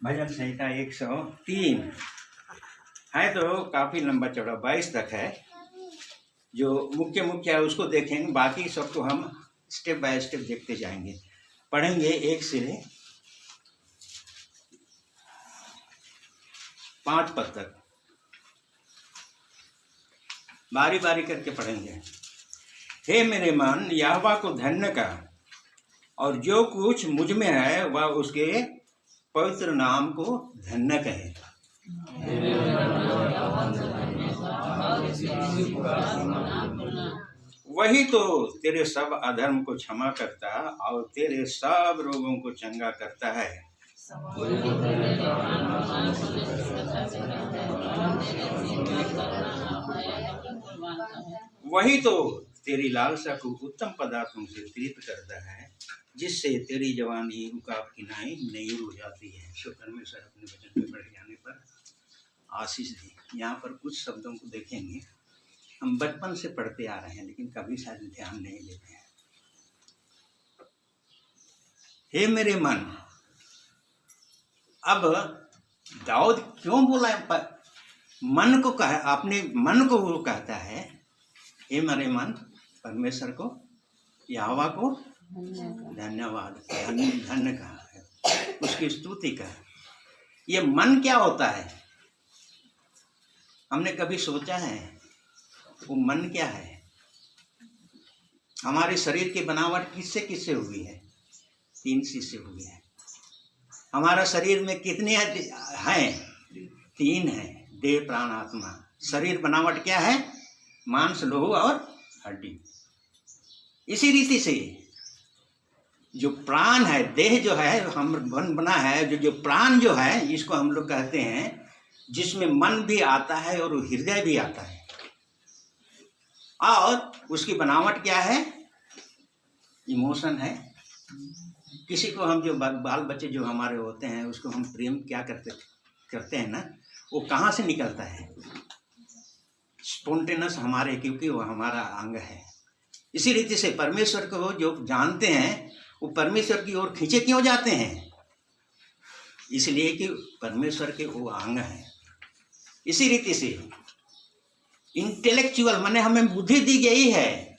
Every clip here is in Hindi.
भजन संहिता 103 है, तो काफ़ी लंबा चौड़ा 22 तक है। जो मुख्य है उसको देखेंगे, बाकी सबको हम स्टेप बाय स्टेप देखते जाएंगे, पढ़ेंगे 1 से 5 पद तक, बारी बारी करके पढ़ेंगे। हे मेरे मन, यहोवा को धन्य का, और जो कुछ मुझ में है वह उसके पवित्र नाम को धन्य कहे। वही तो तेरे सब अधर्म को क्षमा करता और तेरे सब रोगों को चंगा करता है। वही तो तेरी लालसा को उत्तम पदार्थों से तृप्त करता है, जिससे तेरी जवानी रुकाव किनाई नहीं हो जाती है। सो परमेश्वर अपने वचन में बढ़ जाने पर आशीष दी। यहाँ पर कुछ शब्दों को देखेंगे, हम बचपन से पढ़ते आ रहे हैं लेकिन कभी शायद ध्यान नहीं देते हैं। हे मेरे मन, अब दाऊद क्यों बोला मन को कहा, अपने मन को वो कहता है हे मेरे मन, परमेश्वर को, यहोवा को धन्यवाद, धन्य कहा है, उसकी स्तुति का। ये मन क्या होता है? हमने कभी सोचा है वो मन क्या है? हमारे शरीर की बनावट किससे किससे हुई है? 3 चीज से हुई है। हमारा शरीर में कितने हैं? 3 हैं, देह प्राण आत्मा। शरीर बनावट क्या है? मांस लोह और हड्डी। इसी रीति से जो प्राण है, देह जो है हम बना है, जो प्राण जो है, इसको हम लोग कहते हैं, जिसमें मन भी आता है और हृदय भी आता है। और उसकी बनावट क्या है? इमोशन है। किसी को हम जो बाल बच्चे जो हमारे होते हैं उसको हम प्रेम क्या करते हैं ना, वो कहाँ से निकलता है? स्पॉन्टेनियस हमारे, क्योंकि वो हमारा अंग है। इसी रीति से परमेश्वर को जो जानते हैं वो परमेश्वर की ओर खींचे क्यों जाते हैं? इसलिए कि परमेश्वर के वो अंग हैं। इसी रीति से इंटेलेक्चुअल माने हमें बुद्धि दी गई है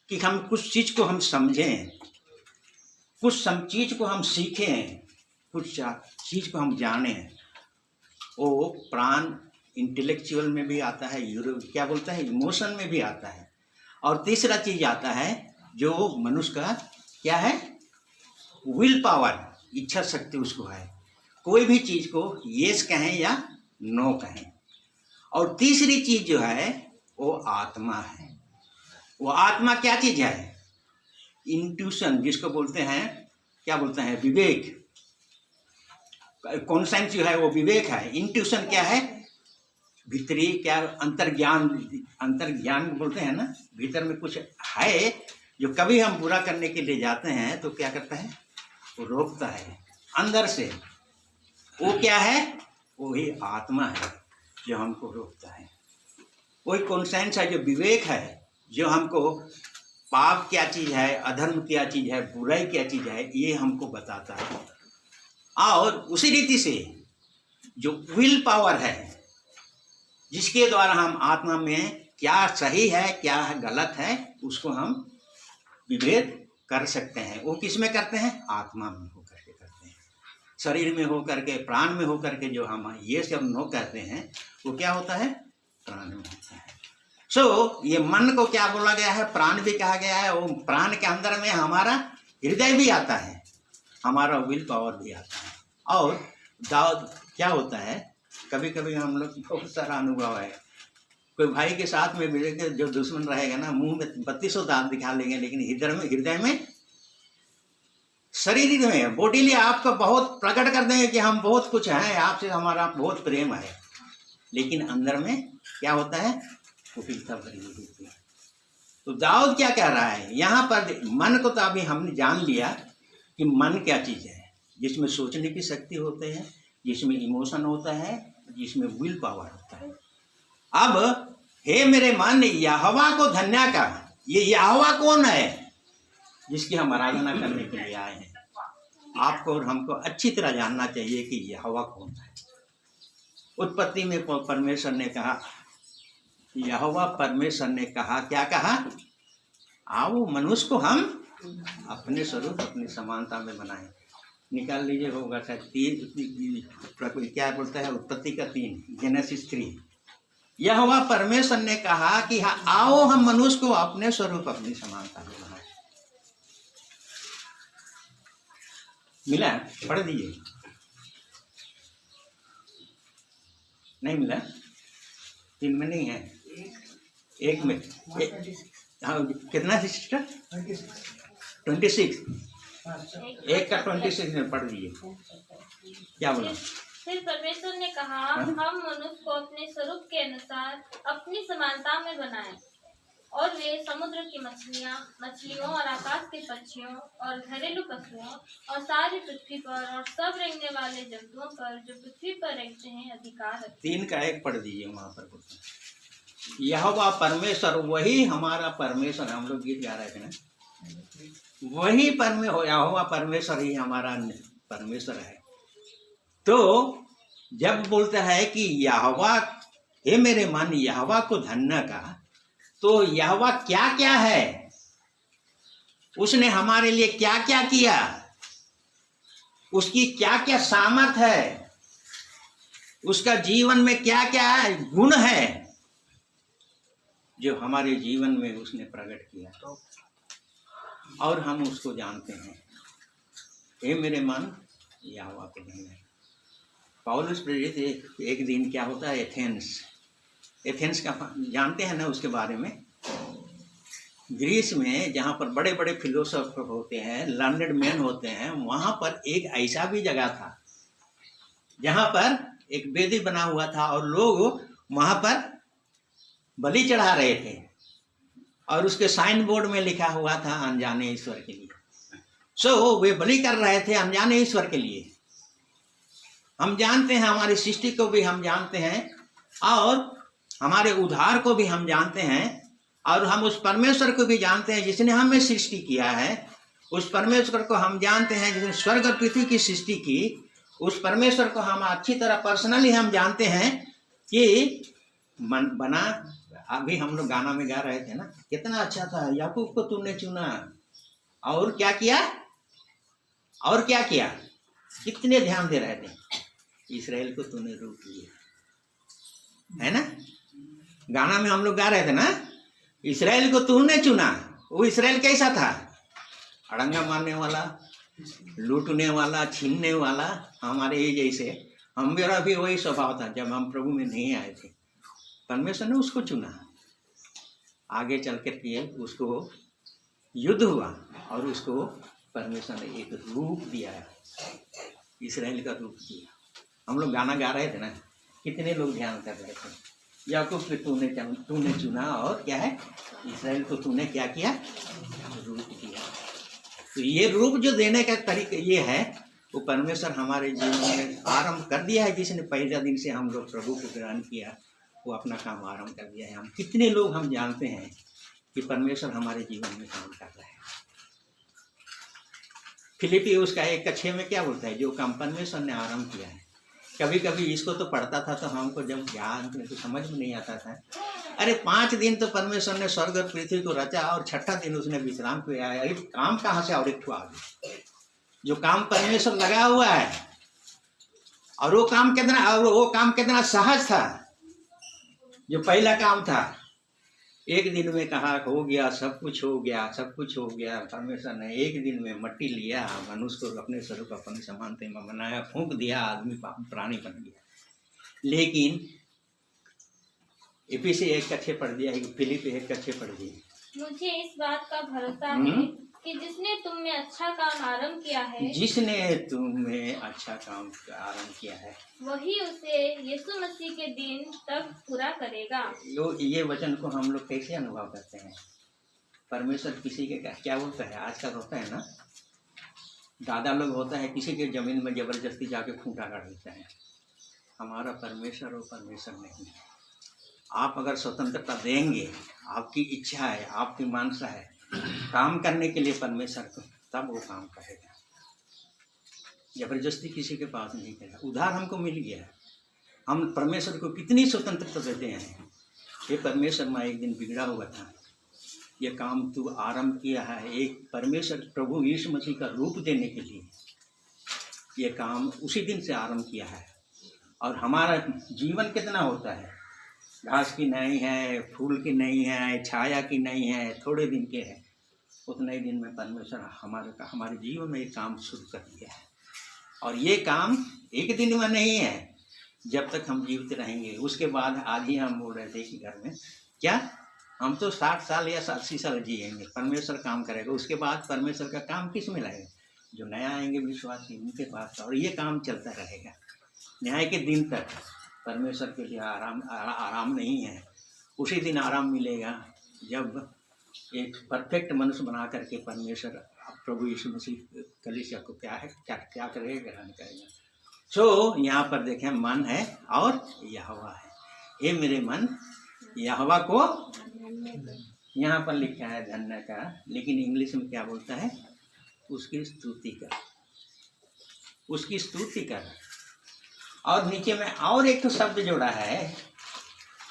कि हम कुछ चीज को हम समझें, कुछ चीज को हम सीखें, कुछ चीज को हम जानें। वो प्राण इंटेलेक्चुअल में भी आता है, क्या बोलता है, इमोशन में भी आता है। और तीसरा चीज आता है जो मनुष्य का क्या है? विल पावर, इच्छा शक्ति उसको है। कोई भी चीज को यस कहें या नो कहें। और तीसरी चीज जो है वो आत्मा है। वो आत्मा क्या चीज है? इंट्यूशन, जिसको बोलते हैं, क्या बोलते हैं, विवेक। कॉन्सेंस जो है वो विवेक है। इंट्यूशन क्या है? भीतरी क्या, अंतर्ज्ञान बोलते हैं ना। भीतर में कुछ है जो कभी हम बुरा करने के लिए जाते हैं तो क्या करता है? वो रोकता है अंदर से। वो क्या है? वही आत्मा है जो हमको रोकता है। वही कॉन्सेंस है, जो विवेक है, जो हमको पाप क्या चीज है, अधर्म क्या चीज है, बुराई क्या चीज है, ये हमको बताता है। और उसी रीति से जो विल पावर है, जिसके द्वारा हम आत्मा में क्या सही है क्या है गलत है, उसको हम विभेद कर सकते हैं। वो किस में करते हैं? आत्मा में होकर के करते हैं। शरीर में होकर के, प्राण में होकर के जो हम ये सब नो कहते हैं, वो क्या होता है? प्राण में होता है। सो ये मन को क्या बोला गया है? प्राण भी कहा गया है। वो प्राण के अंदर में हमारा हृदय भी आता है, हमारा विल पावर भी आता है। और दाऊद क्या होता है, कभी कभी हम लोग बहुत सारा अनुभव है, कोई भाई के साथ में मिले के जो दुश्मन रहेगा ना, मुंह में 3200 दांत दिखा लेंगे, लेकिन हृदय में शरीर में बॉडीली आपको बहुत प्रकट कर देंगे कि हम बहुत कुछ हैं, आपसे हमारा बहुत प्रेम है, लेकिन अंदर में क्या होता है? कुटिलता भरी हुई होती है। तो दाऊद क्या कह रहा है यहाँ पर? मन को तो अभी हमने जान लिया कि मन क्या चीज है, जिसमें सोचने की शक्ति होते हैं, जिसमें इमोशन होता है, जिसमें विल पावर होता है। अब हे मेरे मन, यहोवा को धन्य का। ये यहोवा कौन है? जिसकी हम आराधना करने के लिए आए हैं। आपको और हमको अच्छी तरह जानना चाहिए कि यहोवा कौन है। उत्पत्ति में परमेश्वर ने कहा, यहोवा परमेश्वर ने कहा, क्या कहा? आओ मनुष्य को हम अपने स्वरूप अपनी समानता में बनाएं। निकाल लीजिए, होगा शायद 3, क्या बोलता है उत्पत्ति का 3, जेनेसिस 3। यहोवा परमेश्वर ने कहा कि हाँ, आओ हम मनुष्य को अपने स्वरूप अपनी समानता में बनाएं। मिला? पढ़ दीजिए। नहीं मिला? 3 में नहीं है, 1 में। हाँ, कितना सिस्टर? 26। 1 का 26 में पढ़ दीजिए। क्या बोला? फिर परमेश्वर ने कहा, हम मनुष्य को अपने स्वरूप के अनुसार अपनी समानता में बनाएं, और वे समुद्र की मछलियों और आकाश के पक्षियों और घरेलू पशुओं और सारी पृथ्वी पर और सब रेंगने वाले जंतुओं पर जो पृथ्वी पर रेंगते हैं अधिकार रखें। 3 का 1 पढ़ दीजिए वहां पर। यहोवा परमेश्वर, वही हमारा परमेश्वर। हम लोग गीत गा रहे थे ना, वही यहोवा परमेश्वर ही हमारा परमेश्वर है। तो जब बोलता है कि यहोवा, हे मेरे मन यहोवा को धन्य का, तो यहोवा क्या क्या है, उसने हमारे लिए क्या क्या किया, उसकी क्या क्या सामर्थ्य है, उसका जीवन में क्या क्या गुण है जो हमारे जीवन में उसने प्रकट किया, और हम उसको जानते हैं। हे मेरे मन यहोवा को धन्य। पौलुस प्रेरित एक दिन क्या होता है, एथेंस का जानते हैं ना उसके बारे में। ग्रीस में जहाँ पर बड़े बड़े फिलोसोफर होते हैं, लर्नेड मैन होते हैं, वहाँ पर एक ऐसा भी जगह था जहाँ पर एक वेदी बना हुआ था और लोग वहाँ पर बलि चढ़ा रहे थे, और उसके साइन बोर्ड में लिखा हुआ था अनजाने ईश्वर के लिए। वे बलि कर रहे थे अनजाने ईश्वर के लिए। हम जानते हैं, हमारी सृष्टि को भी हम जानते हैं, और हमारे उद्धार को भी हम जानते हैं, और हम उस परमेश्वर को भी जानते हैं जिसने हमें सृष्टि किया है। उस परमेश्वर को हम जानते हैं जिसने स्वर्ग और पृथ्वी की सृष्टि की। उस परमेश्वर को हम अच्छी तरह पर्सनली हम जानते हैं कि बना। अभी हम लोग गाना में गा रहे थे ना, कितना अच्छा था, याकूब को तूने चुना, और क्या किया, और क्या किया, कितने ध्यान दे रहे थे, इस्राएल को तूने रूप लिया, है ना। गाना में हम लोग गा रहे थे ना, इस्राएल को तूने चुना। वो इस्राएल कैसा था? अड़ंगा मारने वाला, लूटने वाला, छीनने वाला, हमारे ही जैसे। हम मेरा भी वही स्वभाव था जब हम प्रभु में नहीं आए थे। परमेश्वर ने उसको चुना, आगे चल कर के उसको युद्ध हुआ, और उसको परमेश्वर ने एक रूप दिया, इस्राएल का रूप दिया। हम लोग गाना गा रहे थे ना, कितने लोग ध्यान कर रहे थे, याकूब को तूने चुना, और क्या है, इस्राएल को तूने क्या किया, रूप दिया। तो ये रूप जो देने का तरीका ये है, वो परमेश्वर हमारे जीवन में आरंभ कर दिया है। जिसने पहले दिन से हम लोग प्रभु को ग्रहण किया, वो अपना काम आरंभ कर दिया है। हम कितने लोग हम जानते हैं कि परमेश्वर हमारे जीवन में काम कर रहा है। फिलिपी उसका 1:6 में क्या बोलता है, जो काम परमेश्वर ने आरंभ किया है। कभी कभी इसको तो पढ़ता था तो हमको जब ज्ञान तो समझ में नहीं आता था। अरे 5 दिन तो परमेश्वर ने स्वर्ग और पृथ्वी को रचा, और 6ठा दिन उसने विश्राम किया है। अरे काम कहाँ से और एक आ गया, जो काम परमेश्वर लगा हुआ है, और वो काम कितना सहज था। जो पहला काम था, एक दिन में कहा हो गया, सब कुछ हो गया, सब कुछ हो गया। परमेश्वर ने एक दिन में मट्टी लिया, मनुष्य को अपने स्वरूप अपनी समानता में बनाया, फूंक दिया, आदमी प्राणी बन गया। लेकिन इफिसी 1:6 पढ़ दिया, फिलिपी 1:6 पढ़ दिया। मुझे इस बात का भरोसा है कि जिसने तुम में अच्छा काम आरंभ किया है, जिसने तुम्हें अच्छा काम आरंभ किया है, वही उसे यीशु मसीह के दिन तक पूरा करेगा। ये वचन को हम लोग कैसे अनुभव करते हैं? परमेश्वर किसी के क्या बोलता है, आजकल होता है ना, दादा लोग होता है किसी के जमीन में जबरदस्ती जाके खूंटा गाड़ देता है। हमारा परमेश्वर वो परमेश्वर नहीं है। आप अगर स्वतंत्रता देंगे, आपकी इच्छा है, आपकी मानसा है काम करने के लिए परमेश्वर को, तब वो काम करेगा। जबरदस्ती किसी के पास नहीं गया, उधार हमको मिल गया। हम परमेश्वर को कितनी स्वतंत्रता देते हैं। ये परमेश्वर, मैं एक दिन बिगड़ा हुआ था, ये काम तू आरंभ किया है एक परमेश्वर प्रभु यीशु मसीह का रूप देने के लिए, ये काम उसी दिन से आरंभ किया है। और हमारा जीवन कितना होता है, घास की नहीं है, फूल की नहीं है, छाया की नहीं है, थोड़े दिन के है। उतने ही दिन में परमेश्वर हमारे जीवन में एक काम शुरू कर दिया है। और ये काम एक दिन में नहीं है, जब तक हम जीवित रहेंगे। उसके बाद आज ही हम बोल रहे थे कि घर में क्या हम तो 60 साल या 80 साल जिएंगे, परमेश्वर काम करेगा। उसके बाद परमेश्वर का काम किस में लगेगा? जो नया आएंगे विश्वासी, उनके पास। और ये काम चलता रहेगा न्याय के दिन तक। परमेश्वर के लिए आराम नहीं है। उसी दिन आराम मिलेगा जब एक परफेक्ट मनुष्य बना करके परमेश्वर प्रभु यीशु मसीह कलीसिया को क्या करेगा, ग्रहण करेगा। सो यहाँ पर देखें, मन है और यहोवा है। हे मेरे मन यहोवा को, यहाँ पर लिखा है धन्य का, लेकिन इंग्लिश में क्या बोलता है? उसकी स्तुति कर, उसकी स्तुति कर। और नीचे में और एक तो शब्द जोड़ा है,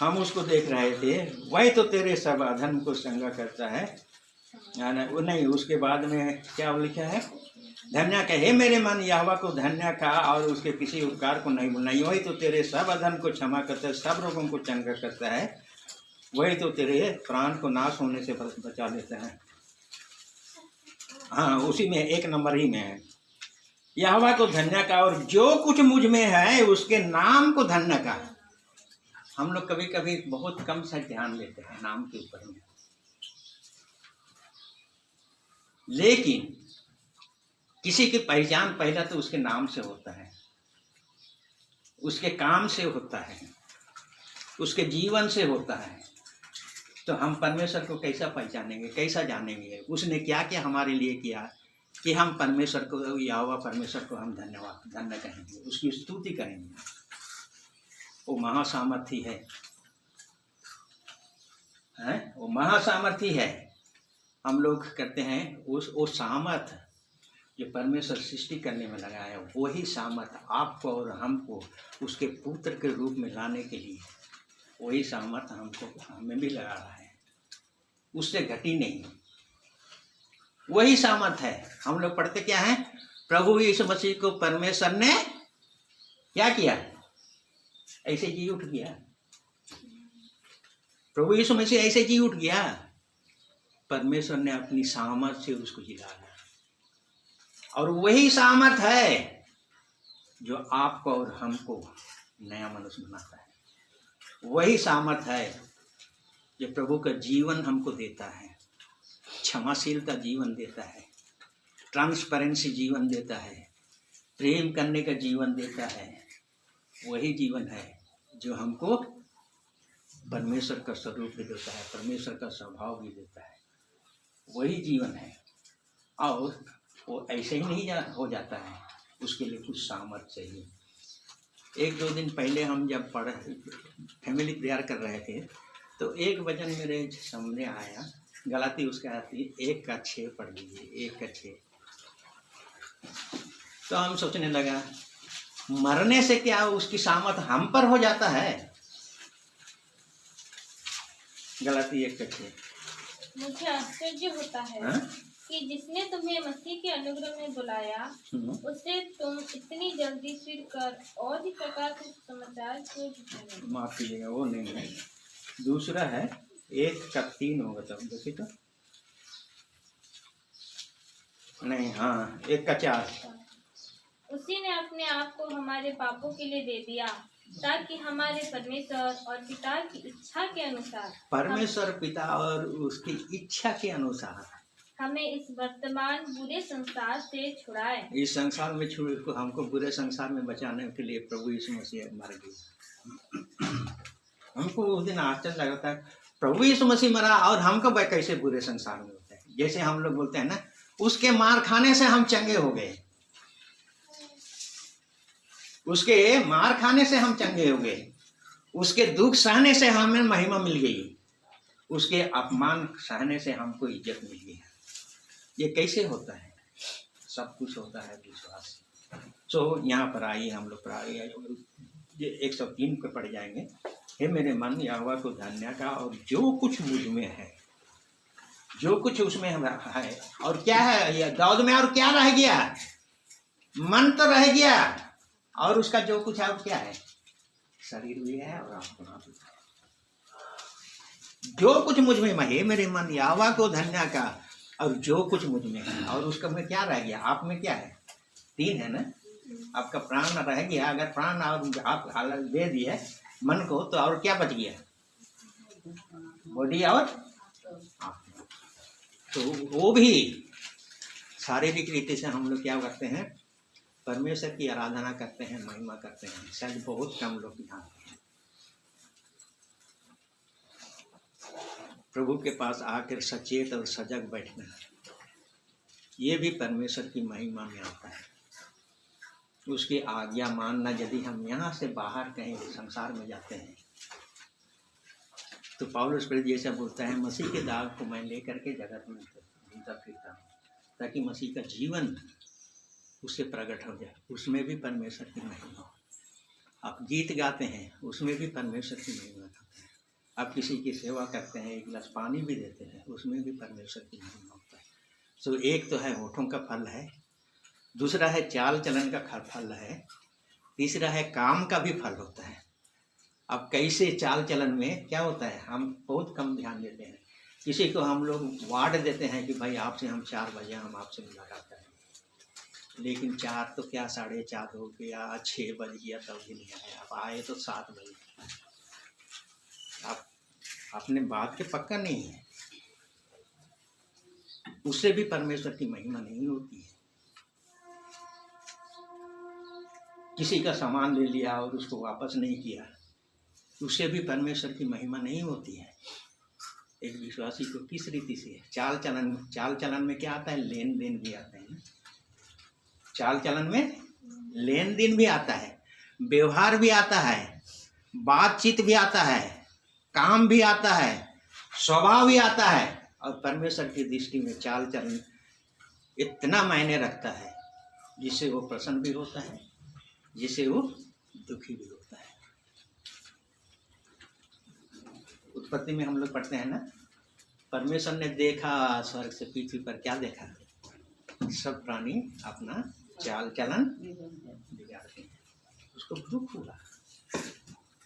हम उसको देख रहे थे, वही तो तेरे सब अधर्म को संगा करता है। वो नहीं, उसके बाद में क्या लिखा है? धन्य का, हे मेरे मन यहोवा को धन्य का और उसके किसी उपकार को नहीं भूलना। वही तो तेरे सब अधर्म को क्षमा करता है, सब रोगों को चंगा करता है। वही तो तेरे प्राण को नाश होने से बचा देता है। हाँ, उसी में 1 नंबर ही में है, यहोवा को धन्य का और जो कुछ मुझ में है उसके नाम को धन्य का। हम लोग कभी कभी बहुत कम सा ध्यान देते हैं नाम के ऊपर में, लेकिन किसी की पहचान पहला तो उसके नाम से होता है, उसके काम से होता है, उसके जीवन से होता है। तो हम परमेश्वर को कैसा पहचानेंगे, कैसा जानेंगे? उसने क्या क्या हमारे लिए किया कि हम परमेश्वर को, यहोवा परमेश्वर को हम धन्य कहेंगे, उसकी स्तुति करेंगे। वो महासामर्थी है, वो महासामर्थी है। हम लोग कहते हैं वो सामर्थ जो परमेश्वर सृष्टि करने में लगाया, वही सामर्थ आपको और हमको उसके पुत्र के रूप में लाने के लिए, वही सामर्थ हमें भी लगा रहा है, उससे घटी नहीं। वही सामर्थ है। हम लोग पढ़ते क्या है? प्रभु यीशु मसीह को परमेश्वर ने क्या किया? ऐसे जी उठ गया। प्रभु यीशु मसीह ऐसे जी उठ गया। परमेश्वर ने अपनी सामर्थ से उसको जिलाया। और वही सामर्थ है जो आपको और हमको नया मनुष्य बनाता है। वही सामर्थ है जो प्रभु का जीवन हमको देता है, क्षमाशीलता जीवन देता है, ट्रांसपेरेंसी जीवन देता है, प्रेम करने का जीवन देता है। वही जीवन है जो हमको परमेश्वर का स्वरूप भी देता है, परमेश्वर का स्वभाव भी देता है। वही जीवन है। और वो ऐसे ही नहीं हो जाता है, उसके लिए कुछ सामर्थ्य चाहिए। 1-2 दिन पहले हम जब फैमिली प्रेयर कर रहे थे, तो एक वचन मेरे सामने आया, गलाती उसका आती 1:6 पढ़ लीजिए, 1:6। तो हम सोचने लगा, मरने से क्या उसकी सामर्थ हम पर हो जाता है? गलाती 1:6। मुझे आश्चर्य होता है कि जिसने तुम्हें मसीह के अनुग्रह में बुलाया, उसे तुम इतनी जल्दी फिर कर और भी प्रकार के समाचार क्यों झुकाए? माफ कीजिएगा, वो नहीं है, दूसरा है 1:3 होगा तब, देखिए तो नहीं, हाँ 1:4। उसी ने अपने आप को हमारे पापों के लिए दे दिया, ताकि हमारे परमेश्वर और पिता की इच्छा के अनुसार, परमेश्वर पिता और उसकी इच्छा के अनुसार हमें इस वर्तमान बुरे संसार से छुड़ाए। इस संसार में हमको बुरे संसार में बचाने के लिए प्रभु यीशु मसीह मर गए। हमको उस दिन आश्चर्य लगता है, प्रभु यीशु मसीह मरा और हमको कैसे बुरे संसार में होता है? जैसे हम लोग बोलते हैं ना, उसके मार खाने से हम चंगे हो गए, उसके मार खाने से हम चंगे हो गए, उसके दुख सहने से हमें महिमा मिल गई, उसके अपमान सहने से हमको इज्जत मिल गई। ये कैसे होता है? सब कुछ होता है विश्वास से। तो यहाँ पर आइए, हम लोग आइए, ये 103 पे पढ़ जाएंगे। हे मेरे मन, यहोवा को धन्य का और जो कुछ मुझ में है, जो कुछ उसमें हम है। और क्या है ये दाऊद में, और क्या रह गया? मन तो रह गया, और उसका जो कुछ है वो क्या है? शरीर भी है और आत्मा भी है। जो कुछ मुझ में, हे मेरे मन, यहोवा को धन्य का और जो कुछ मुझ में है। और उसका में क्या रह गया? आप में क्या है? 3 है ना। आपका प्राण रह गया, अगर प्राण और आप हालत दे दिए मन को, तो और क्या बच गया? बॉडी और आत्मा। तो वो भी शारीरिक रीति से हम लोग क्या करते हैं? परमेश्वर की आराधना करते हैं, महिमा करते हैं। शायद बहुत कम लोग जानते हैं। प्रभु के पास आकर सचेत और सजग बैठना, ये भी परमेश्वर की महिमा में आता है। उसकी आज्ञा मानना। यदि हम यहाँ से बाहर कहीं संसार में जाते हैं, तो पौलुस प्रेरित जैसा बोलता है, मसीह के दाग को मैं लेकर के जगत में घूमता फिरता हूँ, ताकि मसीह का जीवन उससे प्रकट हो जाए। उसमें भी परमेश्वर की महिमा हो। आप गीत गाते हैं, उसमें भी परमेश्वर की महिमा करते हैं। आप किसी की सेवा करते हैं, एक गिलास पानी भी देते हैं, उसमें भी परमेश्वर की महिमा होता है। तो एक तो है होठों का फल है, दूसरा है चाल चलन का फल है, तीसरा है काम का भी फल होता है। अब कैसे चाल चलन में क्या होता है, हम बहुत कम ध्यान देते हैं। किसी को हम लोग वार्ड देते हैं कि भाई आपसे हम 4 बजे हम आपसे मुलाकात करें, लेकिन 4 तो क्या 4:30 हो गया, 6 बज गया तब भी नहीं आए। आप आए तो 7 बजे। आप अपने बात के पक्का नहीं है, उससे भी परमेश्वर की महिमा नहीं होती है। किसी का सामान ले लिया और उसको वापस नहीं किया, उससे भी परमेश्वर की महिमा नहीं होती है। एक विश्वासी को किस रीति से चाल चलन में क्या आता है? लेन देन भी आता है। चाल चलन में लेन देन भी आता है, व्यवहार भी आता है, बातचीत भी आता है, काम भी आता है, स्वभाव भी आता है। और परमेश्वर की दृष्टि में चाल चलन इतना मायने रखता है, जिससे वो प्रसन्न भी होता है, जिससे वो दुखी भी होता है। उत्पत्ति में हम लोग पढ़ते हैं ना, परमेश्वर ने देखा स्वर्ग से पृथ्वी पर, क्या देखा? सब प्राणी अपना चाल चलन बिगाड़ते हैं। उसको दुख हुआ,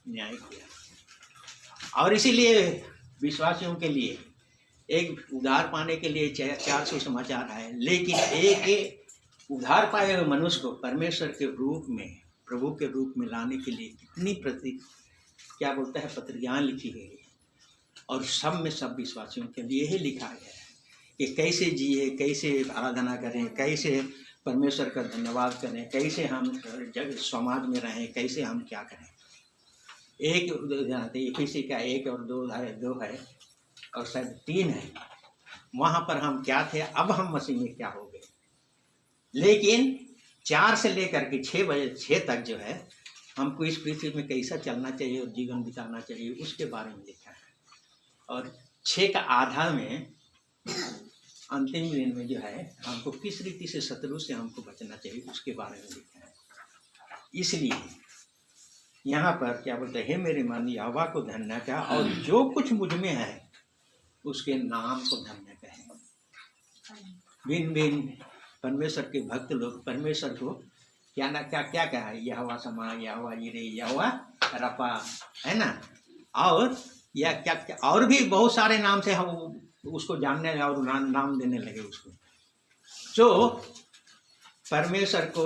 न्याय किया। और इसीलिए विश्वासियों के लिए एक उद्धार पाने के लिए 4 सुसमाचार है, लेकिन एक उद्धार पाए हुए मनुष्य को परमेश्वर के रूप में, प्रभु के रूप में लाने के लिए कितनी क्या बोलता है, पत्रिकाएं लिखी गई है। और सब में सब विश्वासियों के लिए ही लिखा गया है कि कैसे जिए, कैसे आराधना करें, कैसे परमेश्वर का धन्यवाद करें, कैसे हम जग समाज में रहें, कैसे हम क्या करें। एक एफिसी का 1 और 2 है और शायद 3 है। वहाँ पर हम क्या थे, अब हम मसीह में क्या हो गए। लेकिन 4 से लेकर के 6 तक जो है, हमको इस पृथ्वी में कैसा चलना चाहिए और जीवन बिताना चाहिए, उसके बारे में लिखा है। और 6 का आधा में अंतिम दिन में जो है, हमको किस रीति से शत्रु से हमको बचना चाहिए, उसके बारे में लिखा है। इसलिए यहाँ पर क्या बोलते हैं, हे मेरे मन, यहोवा को धन्य का और जो कुछ मुझ में है उसके नाम को धन्य कहें। बिन बिन परमेश्वर के भक्त लोग परमेश्वर को क्या ना क्या क्या कहा है, यहोवा समा, यहोवा जिरे, यहोवा रफा, है ना। और या क्या क्या और भी बहुत सारे नाम से हम उसको जानने और नाम देने लगे उसको। जो परमेश्वर को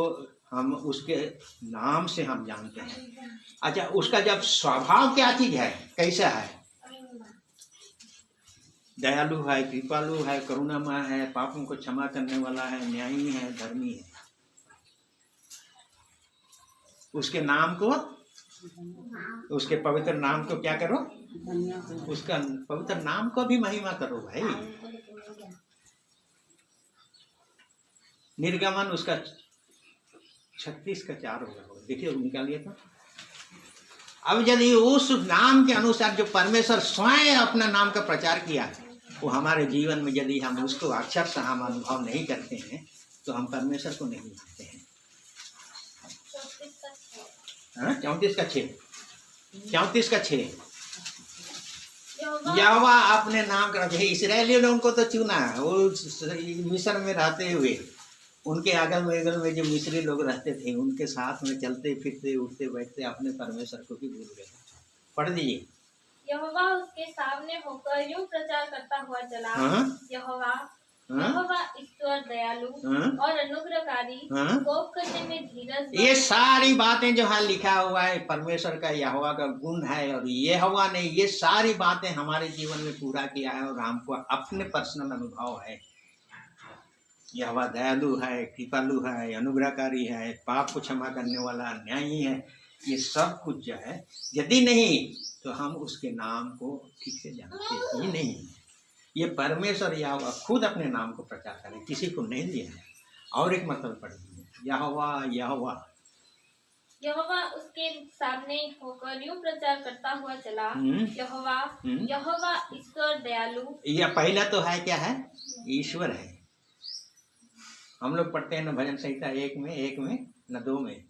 हम उसके नाम से हम जानते हैं। अच्छा, उसका जब स्वभाव क्या चीज है, कैसा है? दयालु है, कृपालु है, करुणामय है, पापों को क्षमा करने वाला है, न्यायी है, धर्मी है। उसके नाम को, उसके पवित्र नाम को क्या करो, उसका पवित्र नाम को भी महिमा करो भाई। निर्गमन उसका 36 का 4 होगा, देखिए निकालिए तो। अब यदि उस नाम के अनुसार जो परमेश्वर स्वयं अपना नाम का प्रचार किया, वो हमारे जीवन में यदि हम उसको अक्षर से हम अनुभव नहीं करते हैं, तो हम परमेश्वर को नहीं मानते हैं। 34 का 6, 34 का 6। यहोवा यहोवा अपने नाम का रखे। इसराइलियों ने उनको तो चुना, वो मिस्र में रहते हुए उनके अगल बगल में जो मिस्री लोग रहते थे उनके साथ में चलते फिरते उठते बैठते अपने परमेश्वर को भी भूल गए। पढ़ दीजिए। यहोवा उसके सामने होकर यूं प्रचार करता हुआ चला, हाँ? यहोवा हाँ? यहोवा ईश्वर दयालु हाँ? और अनुग्रहकारी, हाँ? कोप करने में धीरज ये सारी बातें जो है लिखा हुआ है परमेश्वर का यहोवा का गुण है, और यहोवा ने ये सारी बातें हमारे जीवन में पूरा किया है और हमको अपने पर्सनल अनुभव है। यहोवा दयालु है, कृपालु है, अनुग्रहकारी है, पाप को क्षमा करने वाला, न्यायी है। ये सब कुछ जो है यदि नहीं तो हम उसके नाम को ठीक से जानते ही नहीं। ये परमेश्वर यहोवा खुद अपने नाम को प्रचार करे, किसी को नहीं दिया है। और एक मतलब पढ़ दीजिए, यहोवा यहोवा यहोवा उसके सामने होकर यूं प्रचार करता हुआ चला, यहोवा यहोवा ईश्वर दयालु। यह पहला तो है, क्या है? ईश्वर है। हम लोग पढ़ते हैं ना भजन संहिता 1 में न 2 में,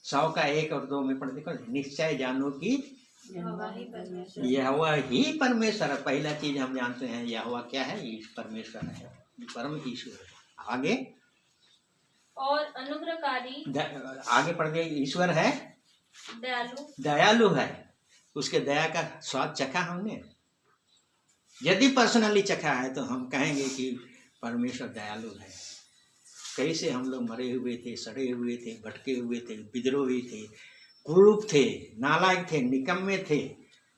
100 का 1 और 2 में पढ़ते हैं, निश्चय जानो कि यहोवा ही परमेश्वर है। पहला चीज हम जानते हैं यहोवा क्या है? परमेश्वर है, परम ईश्वर है। आगे और अनुग्रहकारी, आगे पढ़ दे, ईश्वर है दयालु है। उसके दया का स्वाद चखा हमने? यदि पर्सनली चखा है तो हम कहेंगे कि परमेश्वर दयालु है। कैसे हम लोग मरे हुए थे, सड़े हुए थे, भटके हुए थे, विद्रोही थे, कुरूप थे, नालायक थे, निकम्मे थे,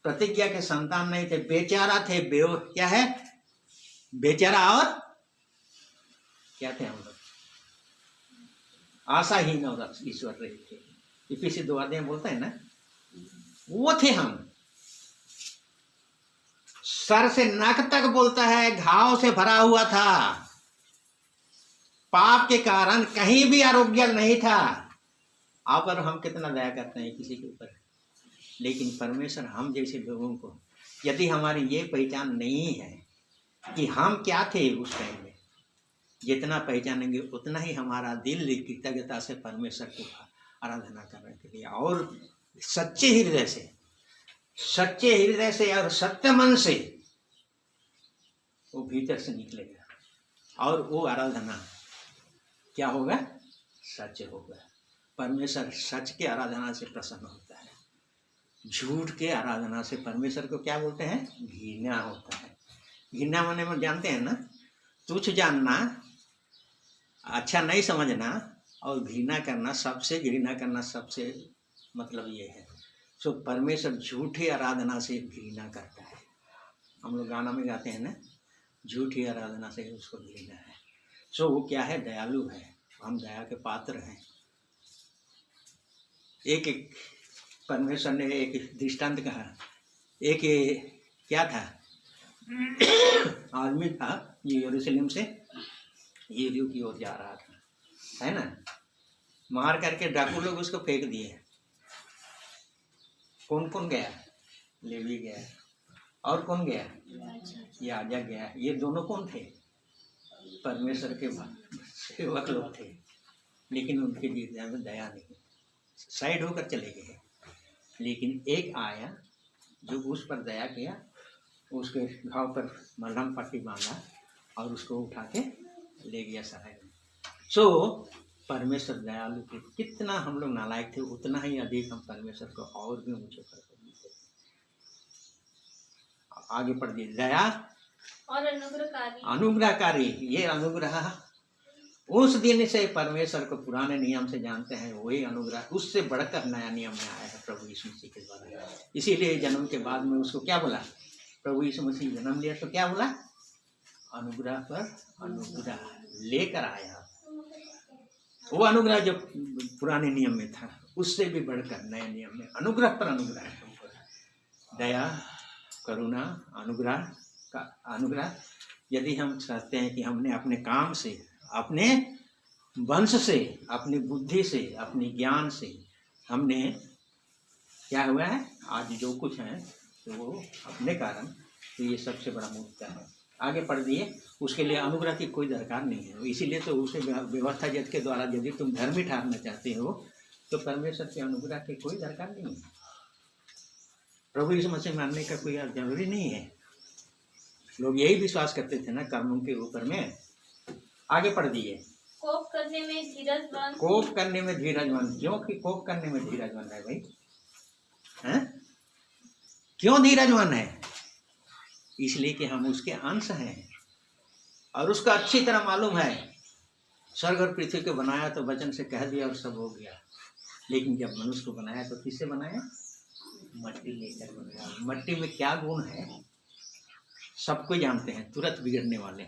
प्रतिज्ञा के संतान नहीं थे, बेचारा थे, क्या है? बेचारा और क्या थे हम लोग? आशाहीन और ईश्वर रहे थे। इफिसी 2 अध्याय बोलता है ना, वो थे हम। सर से नाक तक बोलता है घाव से भरा हुआ था, पाप के कारण कहीं भी आरोग्य नहीं था। आप और हम कितना दया करते हैं किसी के ऊपर, लेकिन परमेश्वर हम जैसे लोगों को यदि हमारी ये पहचान नहीं है कि हम क्या थे उस टाइम में, जितना पहचानेंगे उतना ही हमारा दिल कृतज्ञता से परमेश्वर को आराधना करने के लिए और सच्चे हृदय से और सत्य मन से वो भीतर से निकलेगा और वो आराधना क्या होगा? सच होगा। परमेश्वर सच के आराधना से प्रसन्न होता है। झूठ के आराधना से परमेश्वर को क्या बोलते हैं? घृणा होता है। घृणा माने में जानते हैं ना, तुच्छ जानना, अच्छा नहीं समझना और घृणा करना, सबसे घृणा करना, सबसे मतलब ये है। सो परमेश्वर झूठी आराधना से घृणा करता है। हम लोग गाना में गाते हैं ना, झूठी आराधना से उसको घृणा है। सो वो क्या है? दयालु है। हम दया के पात्र हैं। एक परमेश्वर ने एक दृष्टांत कहा। एक क्या था, आदमी था, ये यरूशलेम से यरीहो की ओर जा रहा था, है ना। मार करके डाकू लोग उसको फेंक दिए। कौन कौन गया? लेवी गया और कौन गया? याजक गया। ये दोनों कौन थे? परमेश्वर के सेवक लोग थे, लेकिन उनके हृदय में दया नहीं, साइड होकर चले गए। लेकिन एक आया जो उस पर दया किया, उसके घाव पर मलहम पट्टी बांधा और उसको उठा के ले गया सराय में। सो परमेश्वर दयालु थे। कितना हम लोग नालायक थे, उतना ही अधिक हम परमेश्वर को और भी ऊंचे कर देते। आगे पढ़ दीजिए, दया और अनुग्रहकारी। ये अनुग्रह उस दिन से परमेश्वर को पुराने नियम से जानते हैं, वही अनुग्रह उससे बढ़कर नया नियम में आया है प्रभु यीशु मसीह के द्वारा। इसीलिए जन्म के बाद में उसको क्या बोला? प्रभु यीशु मसीह जन्म लिया तो क्या बोला? अनुग्रह पर अनुग्रह लेकर आया। वो अनुग्रह जो पुराने नियम में था उससे भी बढ़कर नए नियम में अनुग्रह पर अनुग्रह है। दया, करुणा, अनुग्रह। यदि हम चाहते हैं कि हमने अपने काम से, अपने वंश से, अपनी बुद्धि से, अपने ज्ञान से हमने क्या हुआ है आज जो कुछ है, तो वो अपने कारण, तो ये सबसे बड़ा मुद्दा है। आगे पढ़ दिए। उसके लिए अनुग्रह की कोई दरकार नहीं है। इसीलिए तो उसे व्यवस्था जज के द्वारा यदि तुम धर्मी ठहरना चाहते हो तो परमेश्वर के अनुग्रह की कोई दरकार नहीं है। प्रभु यीशु मसीह मानने का कोई जरूरी नहीं है। लोग यही विश्वास करते थे ना कर्मों के ऊपर में। आगे पढ़ दिए। कोप करने में धीरजवान। कोप करने में धीरजवान। क्यों कि कोप करने में धीरजवान है भाई? हैं? क्यों धीरजवान है? इसलिए कि हम उसके अंश हैं और उसका अच्छी तरह मालूम है। स्वर्ग और पृथ्वी को बनाया तो वचन से कह दिया और सब हो गया। लेकिन जब मनुष्य को बनाया तो किससे बनाया? मट्टी लेकर बनाया। मट्टी में क्या गुण है सबको जानते हैं। तुरंत बिगड़ने वाले,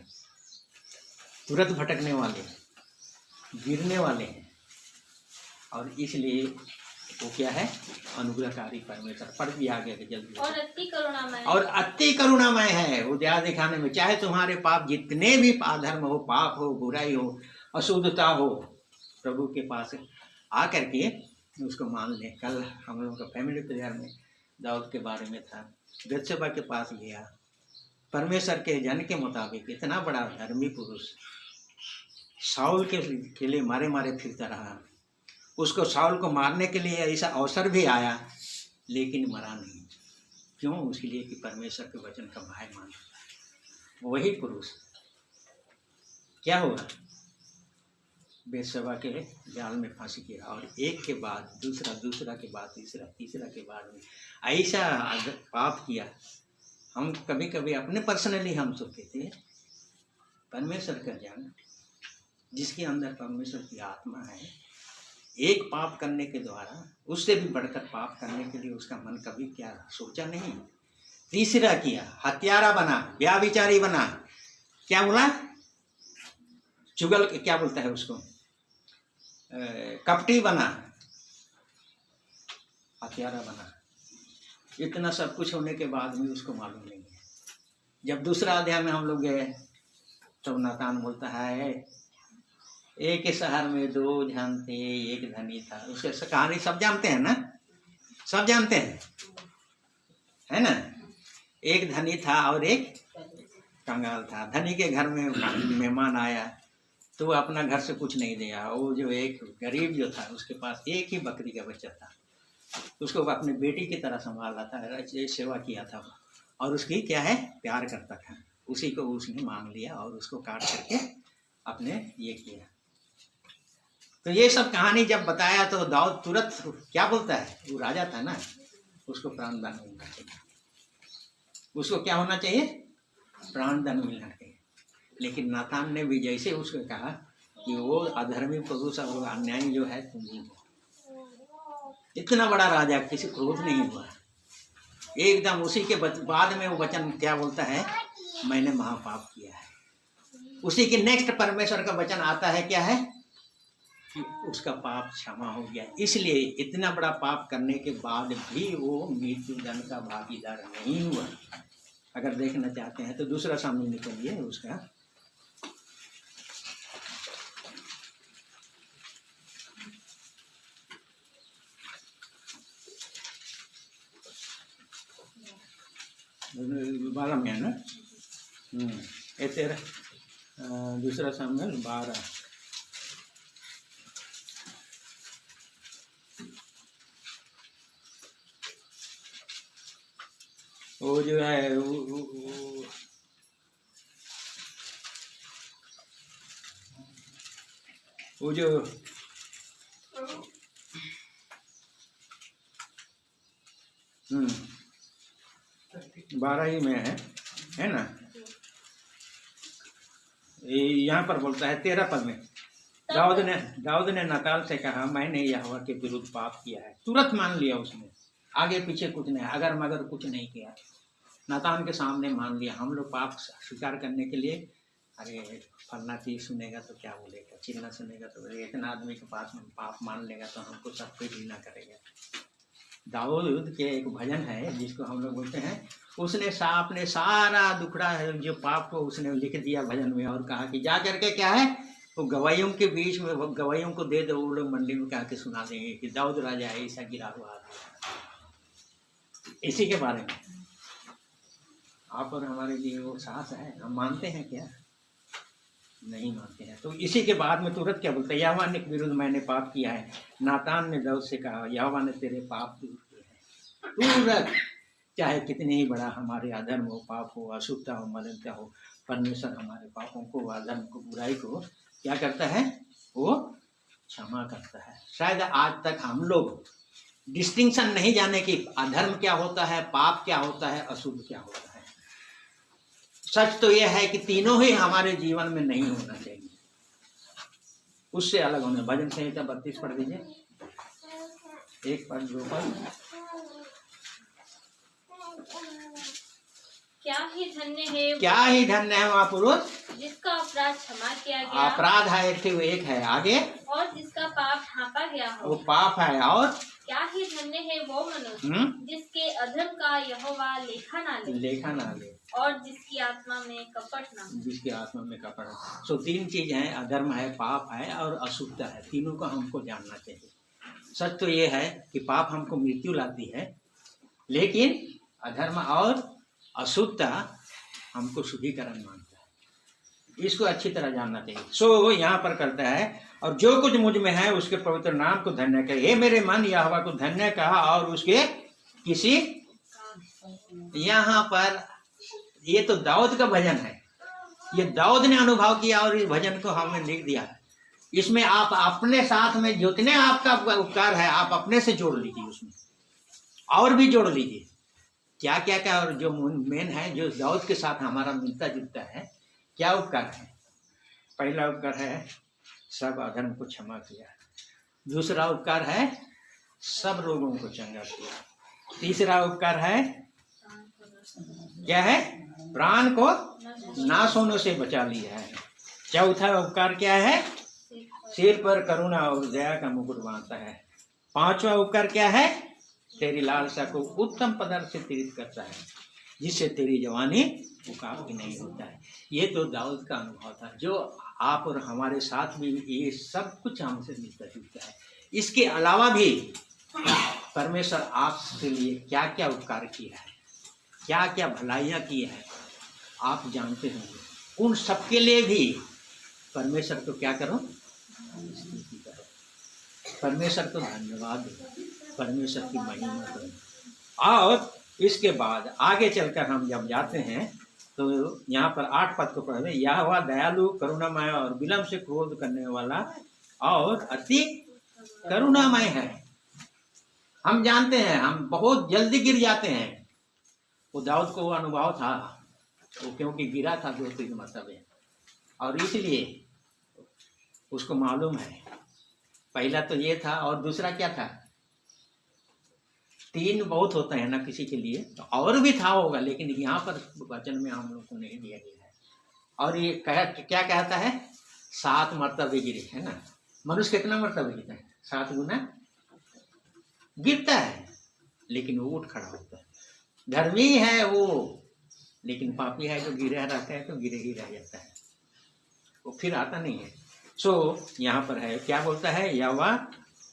तुरंत भटकने वाले, गिरने वाले हैं। और इसलिए वो क्या है? अनुग्रहकारी परमेश्वर। पढ़ भी आगे जल्दी। और अति करुणामय। और अति करुणामय है। वो दया दिखाने में, चाहे तुम्हारे पाप जितने भी अधर्म हो, पाप हो, बुराई हो, अशुद्धता हो, प्रभु के पास आकर के उसको मान ले। कल हम लोगों का फैमिली प्रेयर में दाऊद के बारे में था। बत्शेबा के पास गया, परमेश्वर के जन के मुताबिक इतना बड़ा धर्मी पुरुष शाऊल के लिए मारे मारे फिरता रहा। उसको शाऊल को मारने के लिए ऐसा अवसर भी आया, लेकिन मरा नहीं। क्यों? उसके लिए कि परमेश्वर के वचन का भाई माना। वही पुरुष क्या हुआ? बेतशेबा के जाल में फांसी किया। और एक के बाद दूसरा, दूसरा के बाद तीसरा, तीसरा के बाद में ऐसा पाप किया। हम कभी कभी अपने पर्सनली हम सोचते थे परमेश्वर का जन जिसके अंदर परमेश्वर की आत्मा है, एक पाप करने के द्वारा उससे भी बढ़कर पाप करने के लिए उसका मन कभी क्या सोचा नहीं। तीसरा किया, हत्यारा बना, व्याभिचारी बना, क्या बोला? चुगल, क्या बोलता है उसको? कपटी बना, हत्यारा बना। इतना सब कुछ होने के बाद भी उसको मालूम नहीं है। जब दूसरा अध्याय में हम लोग गए तो नातान बोलता है एक ही शहर में दो जन थे, एक धनी था। उसके कहानी सब जानते हैं ना? सब जानते हैं, है ना? एक धनी था और एक कंगाल था। धनी के घर में मेहमान आया तो वो अपना घर से कुछ नहीं दिया। वो जो एक गरीब जो था उसके पास एक ही बकरी का बच्चा था। उसको अपनी बेटी की तरह संभाला था, सेवा किया था और उसकी क्या है? प्यार करता था। उसी को उसने मांग लिया और उसको काट करके अपने ये किया। तो ये सब कहानी जब बताया तो दाऊद तुरंत क्या बोलता है? वो राजा था ना, उसको प्राणदान मिलना चाहिए। उसको क्या होना चाहिए? प्राणदान मिलना चाहिए। लेकिन नातान ने भी जैसे उसको कहा कि वो अधर्मी पुरुष और अन्यायी जो है तुम ही हो। इतना बड़ा राजा किसी क्रोध नहीं हुआ। एकदम उसी के बाद में वो वचन क्या बोलता है? मैंने महापाप किया है। उसी के नेक्स्ट परमेश्वर का वचन आता है, क्या है? कि उसका पाप क्षमा हो गया। इसलिए इतना बड़ा पाप करने के बाद भी वो मृत्यु दंड का भागीदार नहीं हुआ। अगर देखना चाहते हैं तो दूसरा सामने निकलिए उसका। बारह में है ना? तेरह, दूसरा सामने 12। वो जो है वो जो 12 ही में है ना? यहाँ पर बोलता है 13 पद में, दाऊद ने नताल से कहा मैंने यहोवा के विरुद्ध पाप किया है। तुरंत मान लिया उसने, आगे पीछे कुछ नहीं, अगर मगर कुछ नहीं किया। नातान के सामने मान लिया। हम लोग पाप स्वीकार करने के लिए, अरे फलना चीज सुनेगा तो क्या बोलेगा, चिल्ला सुनेगा तो इतना आदमी के पास में पाप मान लेगा तो हमको सब कुछ घृणा करेगा। दाऊद के एक भजन है जिसको हम लोग बोलते हैं, उसने अपने सारा दुखड़ा है जो पाप को उसने लिख दिया भजन में और कहा कि जा करके क्या है वो गवाइयों के बीच में, वो गवाइयों को दे दो, वो लोग मंडी में कहा के सुना देंगे कि दाऊद राजा ऐसा गिरा हुआ आदमी। इसी के बारे में आप और हमारे लिए वो साहस है, हम मानते हैं क्या? नहीं मानते हैं। तो इसी के बाद में तुरंत क्या बोलते हैं, यहोवा ने विरुद्ध मैंने पाप किया है। नातान ने दाऊद से कहा, यहोवा ने तेरे पाप दूर किए हैं। तुरंत चाहे कितने ही बड़ा हमारे अधर्म हो, पाप हो, अशुद्धता हो, मलिनता हो, परमेश्वर हमारे पापों को, अधर्म को, बुराई को क्या करता है, वो क्षमा करता है। शायद आज तक हम लोग डिस्टिंक्शन नहीं जाने कि अधर्म क्या होता है, पाप क्या होता है, अशुद्ध क्या होता है। सच तो यह है कि तीनों ही हमारे जीवन में नहीं होना चाहिए, उससे अलग होना। भजन संहिता 32 पढ़ दीजिए, 1 पद 2 पद। क्या ही धन्य है क्या ही धन्य है वह पुरुष जिसका अपराध क्षमा किया गया, अपराध है एक है आगे, और जिसका पाप ढांपा गया वो हो। पाप है। और क्या ही धन्य है वो मनुष्य जिसके अधर्म का यहोवा लेखा ना ले, और जिसकी आत्मा में कपट ना हो। जिसकी आत्मा में कपट है। सो 3 चीज है, अधर्म है, पाप है और अशुद्धता है। तीनों को हमको जानना चाहिए। सच तो ये है कि पाप हमको मृत्यु लाती है, लेकिन अधर्म और अशुद्धता हमको शुद्धिकरण मांगता है। इसको अच्छी तरह जानना चाहिए। सो यहाँ पर करता है, और जो कुछ मुझ में है उसके पवित्र नाम को धन्य कहे। हे मेरे मन, यहोवा को धन्य कहा और उसके किसी। यहाँ पर ये तो दाऊद का भजन है, ये दाऊद ने अनुभव किया और इस भजन को हमें लिख दिया है। इसमें आप अपने साथ में जितने आपका उपकार है आप अपने से जोड़ लीजिए, उसमें और भी जोड़ लीजिए। क्या क्या क्या, और जो मेन है, जो दाऊद के साथ हमारा मिलता जुलता है, क्या उपकार है। पहला उपकार है सब अधर्म को क्षमा किया। दूसरा उपकार है सब रोगों को चंगा किया। तीसरा उपकार है क्या है, प्राण को नाश होने से बचा लिया है। चौथा उपकार क्या है, सिर पर करुणा और दया का मुकुट बांधता है। पांचवा उपकार क्या है, तेरी लालसा को उत्तम पदार्थ से तीर्थ करता है, जिससे तेरी जवानी मुकाब की नहीं होता है। ये तो दाऊद का अनुभव था, जो आप और हमारे साथ भी ये सब कुछ हमसे मिलता जुलता है। इसके अलावा भी परमेश्वर आपके लिए क्या क्या उपकार किया है, क्या क्या भलाइयाँ की है, आप जानते होंगे। उन सबके लिए भी परमेश्वर को क्या करो, स्तुति करो, परमेश्वर को धन्यवाद दो, परमेश्वर की महिमा करो। और इसके बाद आगे चलकर हम जब जाते हैं तो यहाँ पर 8 पद को पढ़ते हैं। यहोवा दयालु, करुणामय और विलम्ब से क्रोध करने वाला और अति करुणामय है। हम जानते हैं हम बहुत जल्दी गिर जाते हैं। वो दाऊद को वो अनुभव था, वो क्योंकि गिरा था 2-3 मरतबे, और इसलिए उसको मालूम है। पहला तो ये था, और दूसरा क्या था, 3 बहुत होते हैं ना किसी के लिए, तो और भी था होगा, लेकिन यहाँ पर वचन में हम लोग को नहीं दिया गया है। और ये क्या कहता है, 7 मरतबे गिरे, है ना। मनुष्य कितना मरतबे गिरता है, 7 गुना गिरता है, लेकिन वो उठ खड़ा होता है। धर्मी है वो, लेकिन पापी है जो गिरा रहता है तो गिरे ही रह जाता है, वो फिर आता नहीं है। सो यहाँ पर है, क्या बोलता है, यहोवा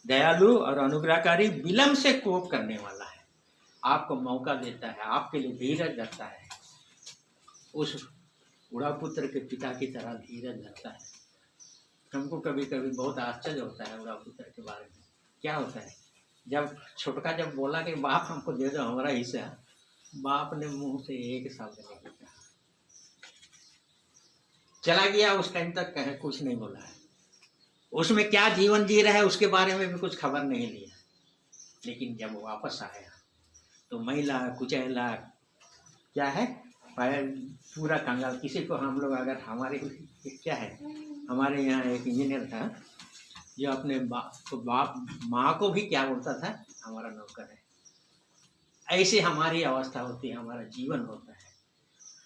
दयालु और अनुग्रहकारी, विलम्ब से कोप करने वाला है। आपको मौका देता है, आपके लिए धीरज धरता है। उस उड़ा पुत्र के पिता की तरह धीरज धरता है। हमको कभी कभी बहुत आश्चर्य होता है उड़ा पुत्र के बारे में। क्या होता है, जब छोटका जब बोला कि बाप हमको दे दो हमारा हिस्सा, बाप ने मुंह से एक शब्द नहीं बोला, चला गया। उस टाइम तक कहे कुछ नहीं बोला है, उसमें क्या जीवन जी रहा है उसके बारे में भी कुछ खबर नहीं लिया। लेकिन जब वो वापस आया तो महिला कुचैला, क्या है, पूरा कंगाल। किसी को हम लोग अगर हमारे क्या है, हमारे यहाँ एक इंजीनियर था जो अपने बाप माँ को भी क्या बोलता था, हमारा नौकर है। ऐसे हमारी अवस्था होती है, हमारा जीवन होता है।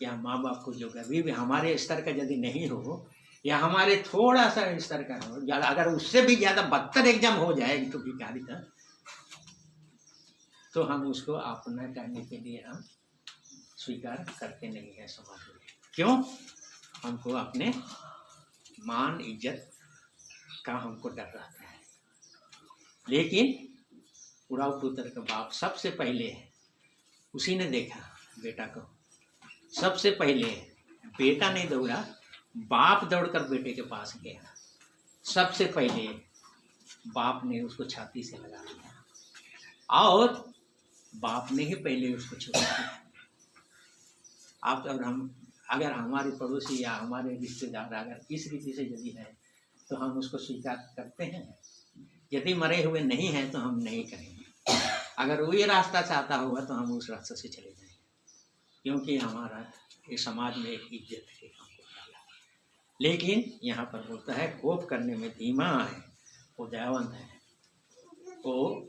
या माँ बाप को जो कभी भी हमारे स्तर का यदि नहीं हो, या हमारे थोड़ा सा स्तर का हो, या अगर उससे भी ज़्यादा बदतर एग्जाम हो जाए तो भिखारी था, तो हम उसको अपना करने के लिए हम स्वीकार करते नहीं है समाज में। क्यों, हमको अपने मान इज्जत का हमको डर रहता है। लेकिन उड़ाऊ पुत्र का बाप सबसे पहले है, उसी ने देखा बेटा को। सबसे पहले बेटा नहीं दौड़ा, बाप दौड़कर बेटे के पास गया, सबसे पहले बाप ने उसको छाती से लगा दिया और बाप ने ही पहले उसको छोड़ दिया। आप अगर हमारे पड़ोसी या हमारे रिश्तेदार अगर इस रीति से यदि है तो हम उसको स्वीकार करते हैं। यदि मरे हुए नहीं हैं तो हम नहीं करेंगे। अगर वो ये रास्ता चाहता होगा तो हम उस रास्ते से चले जाएंगे, क्योंकि हमारा ये समाज में एक इज्जत है हमको डाला। लेकिन यहाँ पर बोलता है कोप करने में धीमा है, वो दयावंत है, वो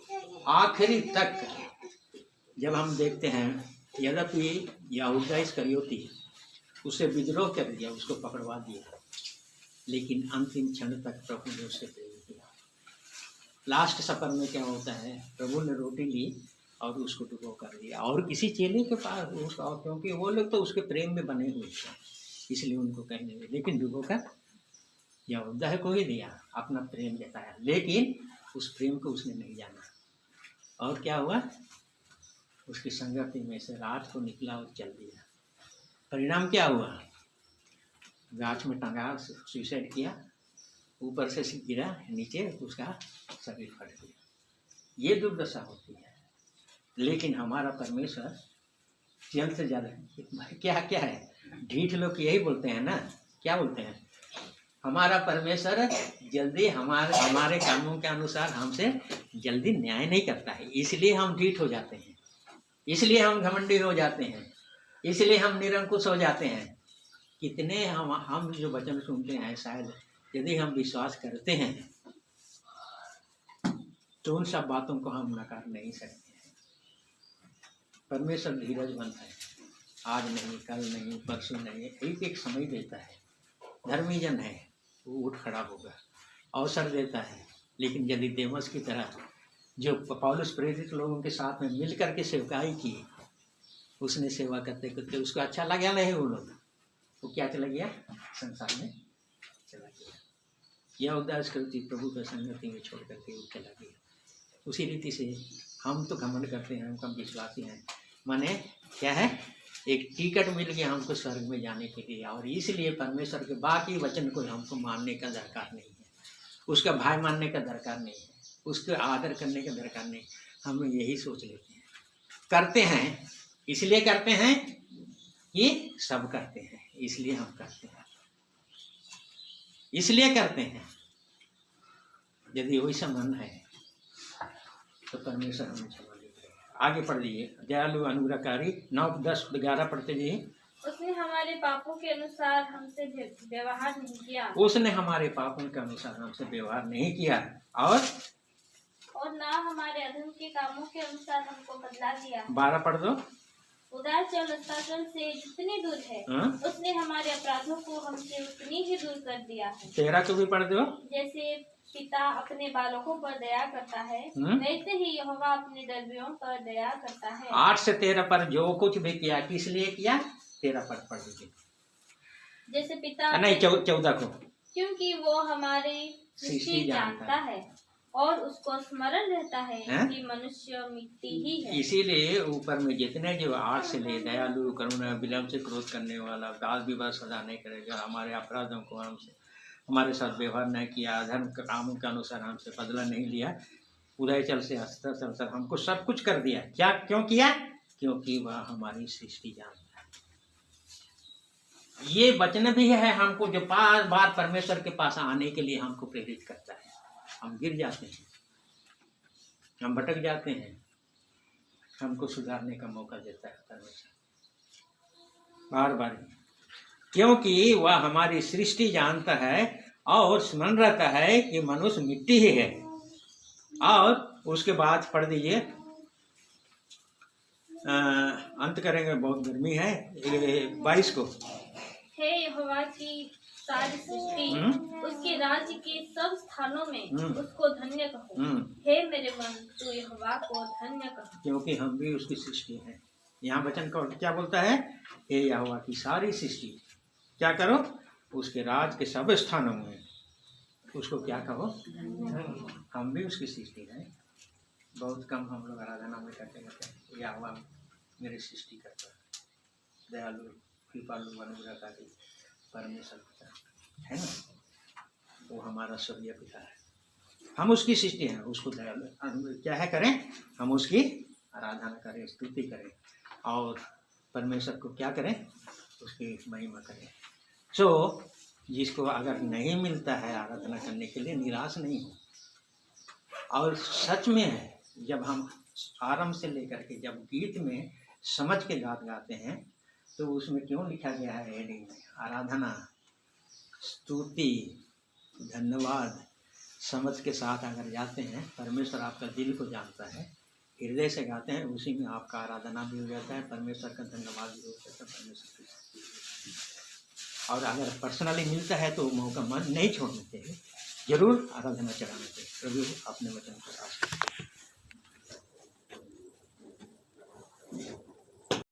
आखिरी तक। जब हम देखते हैं यद्यपि यहूदा इस्करियोती उसे विद्रोह कर दिया, उसको पकड़वा दिया, लेकिन अंतिम क्षण तक प्रभु ने उससे प्रेम किया। लास्ट सफर में क्या होता है, प्रभु ने रोटी ली और उसको डुबो कर दिया और किसी चेले के पास उसका, क्योंकि वो लोग तो उसके प्रेम में बने हुए थे इसलिए उनको कहने लगे, लेकिन डुबो कर यहूदा को ही दिया, अपना प्रेम जताया, लेकिन उस प्रेम को उसने नहीं जाना। और क्या हुआ, उसकी संगति में से रात को निकला और चल दिया। परिणाम क्या हुआ, गाछ में टंगा, सुसाइड किया, ऊपर से गिरा नीचे, उसका शरीर फट गया। ये दुर्दशा होती है। लेकिन हमारा परमेश्वर जल्द से ज़्यादा क्या क्या है, ढीठ लोग यही बोलते हैं ना, क्या बोलते हैं, हमारा परमेश्वर जल्दी हमारे कानून के अनुसार हमसे जल्दी न्याय नहीं करता है, इसलिए हम ढीठ हो जाते हैं, इसलिए हम घमंडी हो जाते हैं, इसलिए हम निरंकुश हो जाते हैं। कितने हम जो वचन सुनते हैं, शायद यदि हम विश्वास करते हैं तो उन सब बातों को हम नकार नहीं सकते हैं। परमेश्वर धीरजवंत है, आज नहीं, कल नहीं, परसों नहीं, एक समय देता है। धर्मी जन है, वो उठ खड़ा होगा, अवसर देता है। लेकिन यदि देमस की तरह जो पौलुस प्रेरित लोगों के साथ में मिल करके सेवकाई की, उसने सेवा करते करते उसको अच्छा लगा नहीं, वो लोग, वो क्या चला गया, संसार में चला गया। यह उदास करती प्रभु की संगति में छोड़ करके वो चला गया। उसी रीति से हम तो घमंड करते हैं, हम कम विश्वासी हैं, माने क्या है, एक टिकट मिल गया हमको स्वर्ग में जाने के लिए, और इसलिए परमेश्वर के बाकी वचन को हमको मानने का दरकार नहीं है, उसका भाई मानने का दरकार नहीं है, उसका आदर करने का दरकार नहीं। हम यही सोच लेते हैं, करते हैं इसलिए करते हैं, ये सब करते हैं इसलिए हम करते हैं, इसलिए करते हैं। यदि वैसा मन है तो परमेश्वर हमें क्षमा दे। आगे पढ़ लीजिए, दयालु अनुग्रहकारी 9, 10, 11 पढ़ते जाइए। उसने हमारे पापों के अनुसार हमसे व्यवहार नहीं किया, उसने हमारे पापों के अनुसार हमसे व्यवहार नहीं किया, और ना हमारे अधर्म के कामों के अनुसार हमको बदला दिया। 12 पढ़ दो। उदारचल अस्ताचल से जितनी दूर है, उसने हमारे अपराधों को हमसे उतनी ही दूर कर दिया है। 13 को भी पढ़ दो। जैसे पिता अपने बालकों पर दया करता है, वैसे ही यहोवा अपने दर्दियों पर दया करता है। 8 से 13 पर जो कुछ भी किया किस लिए किया, 13 पढ़ दीजिए। जैसे पिता नहीं 14 को, क्योंकि वो हमारी सृष्टि जानता है और उसको स्मरण रहता है कि मनुष्य मिट्टी ही है। इसीलिए ऊपर में जितने जो 8 से ले, दयालु, करुणा, विलम्ब से क्रोध करने वाला, दास विवाद सदा नहीं करेगा, हमारे अपराधों को हमसे हमारे साथ व्यवहार नहीं किया, धर्म के कामों के अनुसार हमसे बदला नहीं लिया, उदयचल से अस्तर हमको सब कुछ कर दिया। क्या क्यों किया, क्योंकि वह हमारी सृष्टि जानता है। ये वचन भी है हमको, जो बार बार परमेश्वर के पास आने के लिए हमको प्रेरित करता है। हम गिर जाते हैं, हम भटक जाते हैं, हमको सुधारने का मौका देता है परमेश्वर बार बार, क्योंकि वह हमारी सृष्टि जानता है और स्मरण रहता है कि मनुष्य मिट्टी ही है। और उसके बाद पढ़ दीजिए, अंत करेंगे, बहुत गर्मी है, 22 को। हे यहोवा की सारी सृष्टि, उसके राज्य के सब स्थानों में उसको धन्य कहो। हे मेरे मन, तू यहोवा को धन्य कहो, क्योंकि हम भी उसकी सृष्टि हैं। यहाँ वचन का क्या बोलता है, हे यहोवा की सारी सृष्टि, क्या करो, उसके राज के सब स्थानों में उसको क्या कहो, हम भी उसकी सृष्टि हैं। बहुत कम हम लोग आराधना में करते हैं, यहोवा मेरी सृष्टि करता है, दयालु, कृपालु, अनुग्रहकारी, परमेश्वर पिता है ना, वो हमारा स्वर्गीय पिता है, हम उसकी सृष्टि हैं, उसको क्या है करें, हम उसकी आराधना करें, स्तुति करें और परमेश्वर को क्या करें, उसकी महिमा करें। सो जिसको अगर नहीं मिलता है आराधना करने के लिए, निराश नहीं हो। और सच में है, जब हम आरंभ से लेकर के जब गीत में समझ के गाते हैं तो उसमें क्यों लिखा गया है हेडिंग में, आराधना, स्तुति, धन्यवाद समझ के साथ अगर जाते हैं, परमेश्वर आपका दिल को जानता है, हृदय से गाते हैं, उसी में आपका आराधना भी हो जाता है, परमेश्वर का धन्यवाद भी हो जाता है, परमेश्वर की। और अगर पर्सनली मिलता है तो मौका मन नहीं छोड़ना चाहिए, जरूर आराधना चढ़ाना चाहिए। प्रभु अपने वचन को